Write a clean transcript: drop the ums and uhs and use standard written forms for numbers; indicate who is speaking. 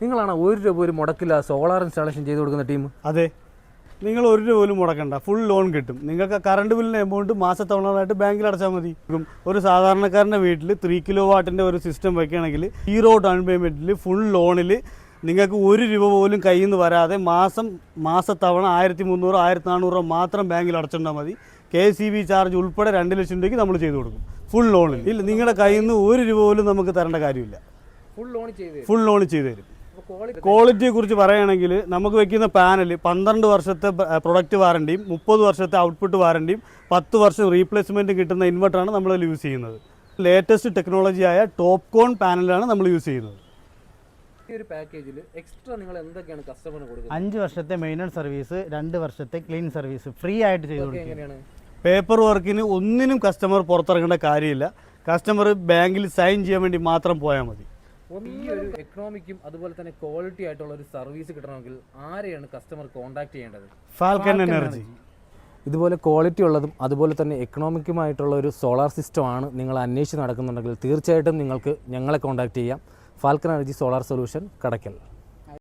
Speaker 1: നിങ്ങളാണ് 1 രൂപ പോലും മുടക്കില്ല സോളാർ ഇൻസ്റ്റാളേഷൻ ചെയ്ത് കൊടുക്കുന്ന ടീം?
Speaker 2: അതെ, നിങ്ങൾ 1 രൂപ പോലും മുടക്കണ്ട, ഫുൾ ലോൺ കിട്ടും. നിങ്ങൾക്ക് കറണ്ട് ബില്ലിൻ്റെ എമൗണ്ട് മാസത്തവണയായിട്ട് ബാങ്കിൽ അടച്ചാൽ മതി. ഒരു സാധാരണക്കാരൻ്റെ വീട്ടിൽ 3 കിലോ വാട്ടിൻ്റെ ഒരു സിസ്റ്റം വയ്ക്കുകയാണെങ്കിൽ 0 ഡൗൺ പേയ്മെൻറ്റിൽ ഫുൾ ലോണിൽ നിങ്ങൾക്ക് 1 രൂപ പോലും കയ്യിൽ നിന്ന് വരാതെ മാസത്തവണ 1300 1400 മാത്രം ബാങ്കിൽ അടച്ചിട്ടാൽ മതി. KCB ചാർജ് ഉൾപ്പെടെ 2 ലക്ഷം രൂപയ്ക്ക് നമ്മൾ ചെയ്ത് കൊടുക്കും ഫുൾ ലോണിൽ. ഇല്ല, നിങ്ങളുടെ കയ്യിൽ നിന്ന് 1 രൂപ പോലും നമുക്ക് തരേണ്ട കാര്യമില്ല. ഫുൾ ലോൺ ചെയ്ത് തരും. ക്വാളിറ്റിയെ കുറിച്ച് പറയുകയാണെങ്കിൽ നമുക്ക് വെക്കുന്ന പാനൽ 12 വർഷത്തെ പ്രൊഡക്റ്റ് വാറണ്ടിയും 30 വർഷത്തെ ഔട്ട്പുട്ട് വാറണ്ടിയും 10 വർഷം റീപ്ലേസ്മെൻറ്റും കിട്ടുന്ന ഇൻവെർട്ടറാണ് നമ്മളതിൽ യൂസ് ചെയ്യുന്നത്. ലേറ്റസ്റ്റ് ടെക്നോളജിയായ ടോപ്കോൺ പാനലാണ് നമ്മൾ യൂസ് ചെയ്യുന്നത്.
Speaker 1: ഈ ഒരു പാക്കേജിൽ എക്സ്ട്രാ നിങ്ങൾ എന്തൊക്കെയാണ് കസ്റ്റമറിന് കൊടുക്കുന്നത്?
Speaker 3: 5 വർഷത്തെ മെയിൻ്റനൻസ് സർവീസ്, 2 വർഷത്തെ ക്ലീൻ സർവീസ് ഫ്രീ ആയിട്ട് ചെയ്തു കൊടുക്കും.
Speaker 2: പേപ്പർ വർക്കിന് ഒന്നിനും കസ്റ്റമർ പുറത്തിറങ്ങേണ്ട കാര്യമില്ല. കസ്റ്റമർ ബാങ്കിൽ സൈൻ ചെയ്യാൻ വേണ്ടി മാത്രം പോയാൽ മതി.
Speaker 1: ഈ ഒരു എക്കണോമിക്കും അതുപോലെ തന്നെ ക്വാളിറ്റി ആയിട്ടുള്ള ഒരു സർവീസ് കിട്ടണമെങ്കിൽ ആരെയാണ് കസ്റ്റമർ കോൺടാക്ട് ചെയ്യേണ്ടത്?
Speaker 2: Falcon energy.
Speaker 1: ഇതുപോലെ ക്വാളിറ്റി ഉള്ളതും അതുപോലെ തന്നെ എക്കണോമിക്കുമായിട്ടുള്ള ഒരു സോളാർ സിസ്റ്റമാണ് നിങ്ങൾ അന്വേഷിച്ച് നടക്കുന്നുണ്ടെങ്കിൽ തീർച്ചയായിട്ടും നിങ്ങൾക്ക് ഞങ്ങളെ കോൺടാക്ട് ചെയ്യാം. Falcon energy solar solution, Kadakkal.